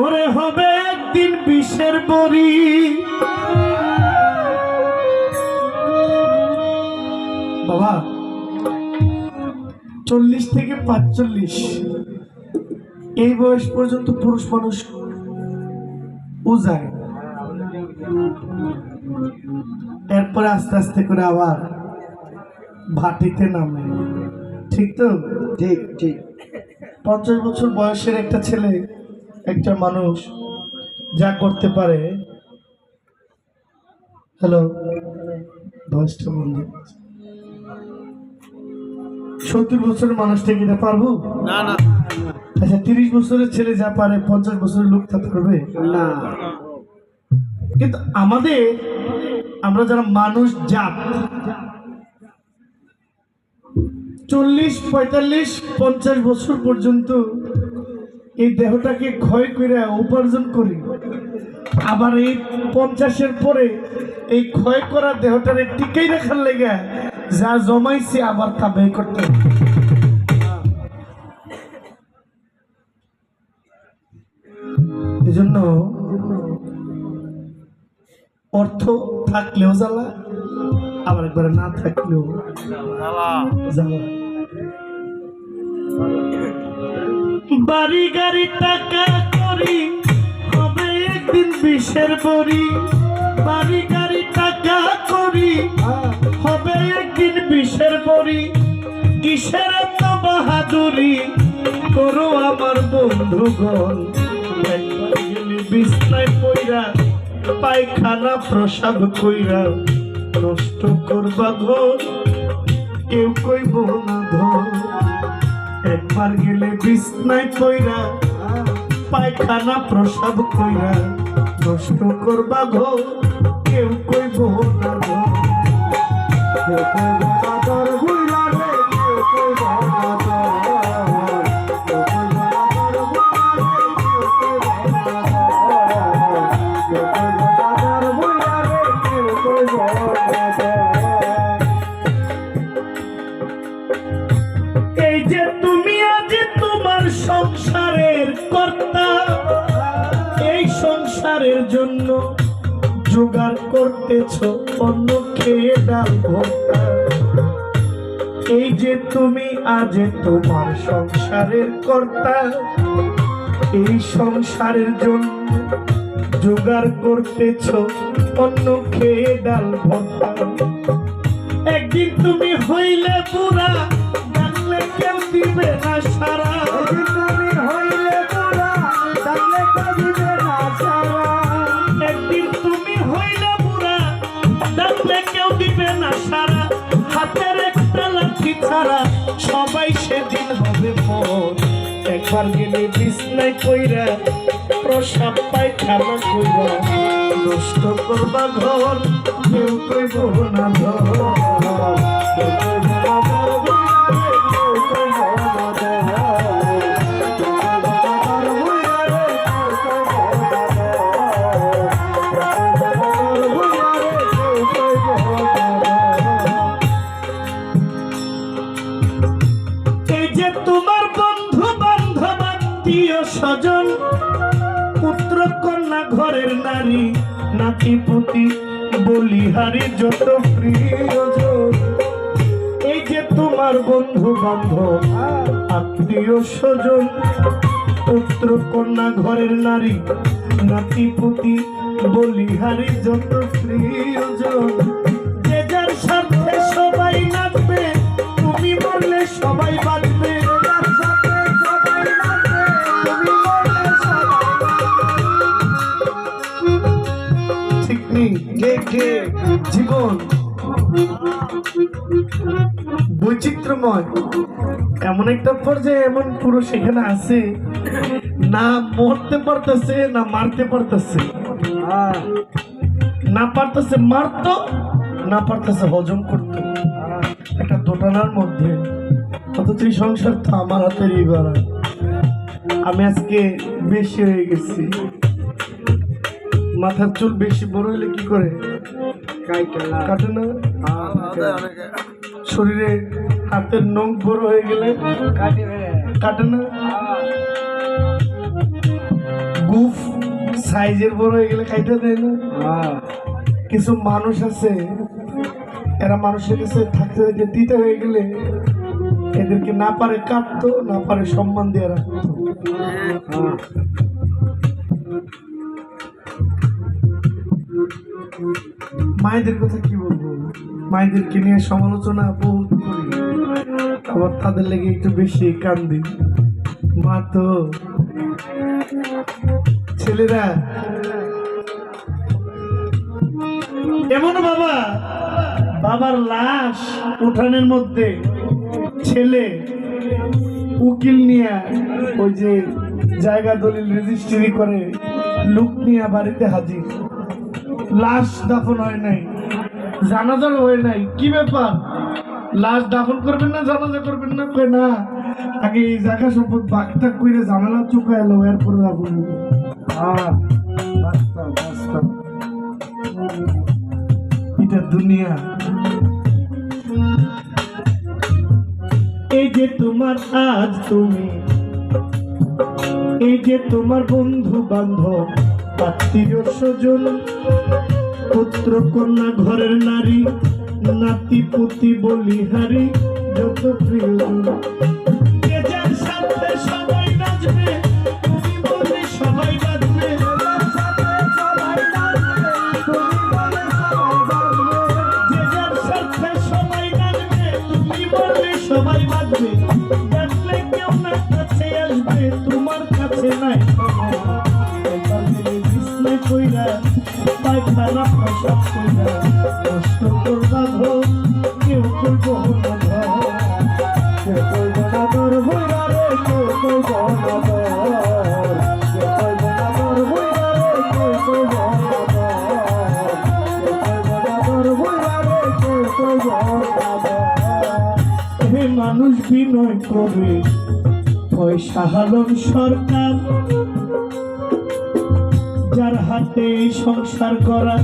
ওরে হবে একদিন বিষের বড়ি। বাবা 40 থেকে 45 এই বয়স পর্যন্ত পুরুষ মানুষ উজায়, এরপরে আস্তে আস্তে করে আবার ভাটিতে নামে। ঠিক তো? ঠিক ঠিক। 50 বছর বয়সের একটা ছেলে, একটা মানুষ যা করতে পারে। হ্যালো, ভয়েসটা বন্ধ। 70 বছরের মানুষটা কি পারবো? না না। আচ্ছা 30 বছরের ছেলে যা পারে 50 বছরের লোক তা করবে না। কিন্তু আমরা যারা মানুষ জাত 40, 45, 50 বছর পর্যন্ত এই দেহটাকে ক্ষয় করে উপার্জন করি, আবার এই 50-এর পরে এই ক্ষয় করা দেহটারে টিকেই রাখার লেগে যা জমাইছে আবার তা ব্যয় করতে হবে। এজন্য অর্থ থাকলেও জ্বালা, আবার একবারে না থাকলেও জ্বালা। বাড়ি গাড়ি টাকা করি হবে একদিন বিষের বড়ি। বাড়ি গাড়ি টাকা করি হবে একদিন বিষের বড়ি। কিসের এত বাহাদুরি করো আমার বন্ধুগণ, একবার গেলে বিছনায় পইরা পায়খানা প্রসাব কইরা নষ্ট করবা ঘর, কেউ কইব না ধর। একবার গেলে বিছনায় পইরা পায়খানা প্রসাব কইরা নষ্ট করবা ঘর, কেউ কইব না ধর। কেউ কইব না ধর ভুইলা রে, কেউ কইব না ধর। কেউ কইব না ধর ভুইলা রে, কেউ কইব না ধর। কেউ কইব না ধর ভুইলা রে, কেউ কইব না ধর। এই যে তুমি আজ তোমার সংসারের কর্তা, এই সংসারের জন্য জোগাড় করতেছ অন্য খেয়ে ডাল ভর্তা। এই যে তুমি আজ তোমার সংসারের কর্তা, এই সংসারের জন্য জোগাড় করতেছ অন্য খেয়ে ডাল ভর্তা। একদিন তুমি হইলে বুড়া, ডাকলে কেউ দিবে না সারা। তুমি হইলে বুড়া, ডাকলে কেউ দিবে না সারা। একদিন তুমি হইলে বুড়া, ডাকলে কেউ দিবে না সারা। হাতের একটা লাঠি ছাড়া সবাই সেদিন হবে পর। একবার গেলে বিছনায় কইরা প্রসাব পায়খানা কইরা নষ্ট করবা ঘর, কেউ কইব না ধর। কেউ কইব না ধর ভুইলা রে, কেউ কইব না ধর। কেউ কইব না ধর ভুইলা রে, কেউ কইব না ধর। কেউ কইব না ধর ভুইলা রে, কেউ কইব না ধর। এই যে তোমার বন্ধু বান্ধব আত্মীয় স্বজন, পুত্র কন্যা ঘরের নারী নাতি পুতি বলিহারি যত প্রিয়জন। এই যে তোমার বন্ধু বান্ধব আত্মীয় স্বজন, পুত্র কন্যা ঘরের নারী নাতি পুতি বলিহারি যত প্রিয়জন। যে যার স্বার্থে সবাই নাচবে, তুমি বললে সবাই বাঁচবে। জীবন বৈচিত্র্যময়, এমন একটা পর্যায়ে এমন পুরুষ এখানে আছে না মরতে পারতেছে না মারতে পারতেছে, না পারতেছে মারতো না পারতেছে হজম করতে, একটা দোটানার মধ্যে। অথচ এই সংসার তো আমার হাতেরই গড়া। আমি আজকে বেশি হয়ে গেছি, মাথার চুল বেশি বড় হলে কি করে কাটে না, শরীরে হাতের নখ বড় হয়ে গেলে কাটে না, গুফ সাইজের বড় হয়ে গেলে খাইতে দেয় না। কিছু মানুষ আছে এরা মানুষের কাছে থাকতে থাকতে দিতে হয়ে গেলে এদেরকে না পারে কাটতো, না পারে সম্মান দিয়ে রাখতো। মায়েদের কথা কি বলবো, মায়েদেরকে নিয়ে সমালোচনা বহুত করি, আবার তাদের লেগে একটু বেশি কান্দি। মা তো ছেলেরা এমন বাবা, বাবার লাশ উঠানের মধ্যে ছেলে উকিল নিয়ে ওই যে জায়গা দলিল রেজিস্ট্রি করে লোক নিয়ে বাড়িতে হাজির। লাশ দাফন হয় নাই, জানাজার হয় নাই। কি ব্যাপার, লাশ দাফন করবেন না জানাজা করবেন না? কই না, আগে এই জায়গা সম্পদ বাগটাক করে ঝামেলা চুকায় এলো, এরপরে দাফন হবে। এটা দুনিয়া। এই যে তোমার আজ তুমি, এই যে তোমার বন্ধু বান্ধব আত্মীয় স্বজন পুত্র কন্যা ঘরের নারী নাতি পুতি বলিহারি যত প্রিয়জন, যে যার সাথে সবাই নাচবে, তুমি বললে সবাই নাচবে, যে যার সাথে সবাই নাচবে, তুমি বললে সবাই নাচবে, ডাকলে কেউ না কাছে আসবে, তোমার কাছে নাই কইরা পায়খানা প্রসাদ কইরা কষ্ট করবা ধো, কেউ করবো না ধর, কেউ করবো না ধর বইরা রে, কেউ করবো না ধর, কেউ করবো না ধর বইরা রে, কেউ করবো না ধর, কেউ করবো না ধর বইরা রে, কেউ করবো না ধর। হে মানুষ বিনয় করে পয়সা হালন সরকার, যার হাতে সংসার করা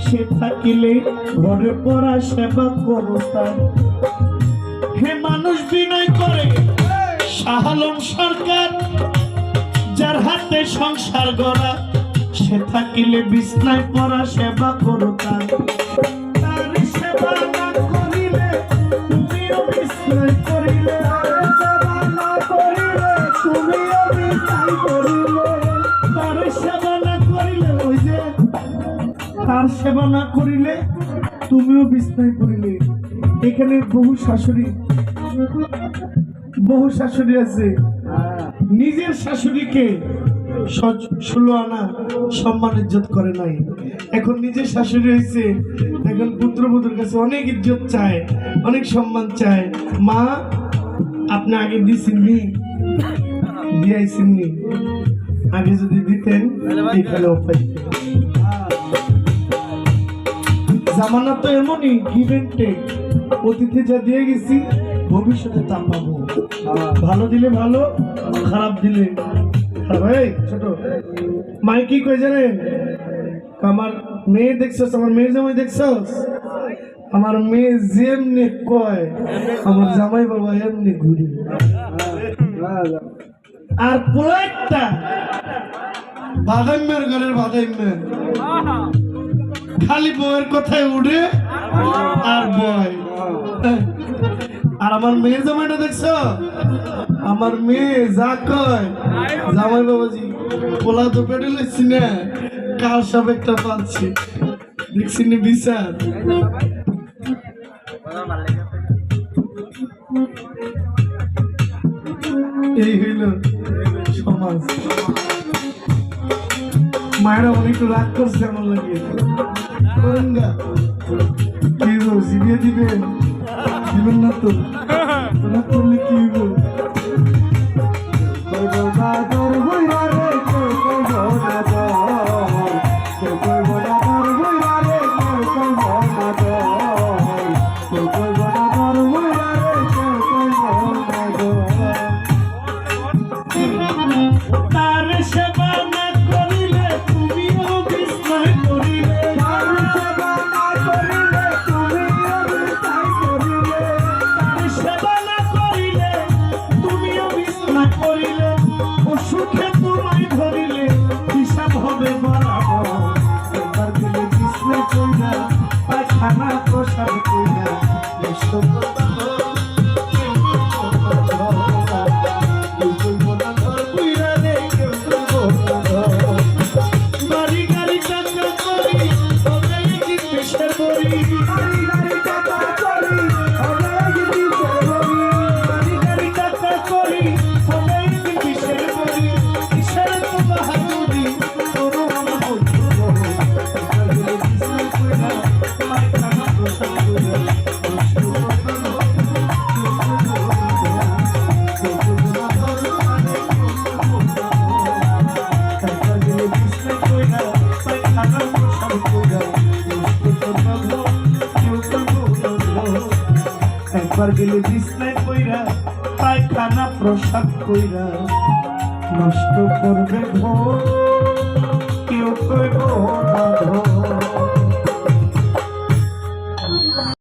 সে থাকিলে ঘরে পড়া সেবা করো তার। হে মানুষ বিনয় করে শাহালম সরকার, যার হাতে সংসার গড়া সে থাকিলে বিছনায় পড়া সেবা করো তার। তার সেবা না করিলে তুমিও বিছনায় করিলে, সেবা না করিলে তুমিও বিছনায় করিলে, তার সেবা না করিলে ওই যে তার সেবা না করিলে তুমিও বিছনায় করিলে। এখানে বহু শাশুড়ি আছে, নিজের শাশুড়িকে 16 আনা সম্মান ইজ্জত করে নাই, এখন নিজের শাশুড়ি হয়েছে, এখন পুত্রবধূর কাছে অনেক ইজ্জত চায়, অনেক সম্মান চায়। মা আপনি আগে দিয়েছেননি, দিয়েছেননি, আগে যদি দিতেন এখানে পাইতেন। জামানা তো এমনই গিভ এন্ড টেক, অতীতে যা দিয়ে গেছি ভবিষ্যতে তা পাবো। ভালো দিলে ভালো, খারাপ দিলে খারাপ। এই ছোট মাই কি কই জানেন, আমার মেয়ে দেখছস, আমার মেয়ের জামাই দেখছস, আমার মেয়ে যেমনি কয় আমার জামাই বাবা এমনি ঘুরি। আর পোলাইটটা বাদামের ঘরের বাদামের, খালি বউয়ের কথায় উঠে আর বয়। আর আমার মেয়ে জামাইটা দেখছো, আমার মেয়ে যা কয় জামাই বাবাজি পোলা তো পেটে লেছি না, কাল সব একটা পাচ্ছি, দেখছি নি বিচার। এই হইল সমাজ। মায়েরা অনেক রাগ করছে আমার লাগে, জিবিয়ে দিবেন দিবেন না তো, রাগ করলে কি হইব? তার সেবা না করিলে তুমিও বিছনায় করিলে, তার সেবা না করিলে তুমিও বিছনায় করিলে, তার সেবা না করিলে তুমি আবার গেলে বিছনায় কইরা পায়খানা প্রসাদ কইরা নষ্ট করবে ঘর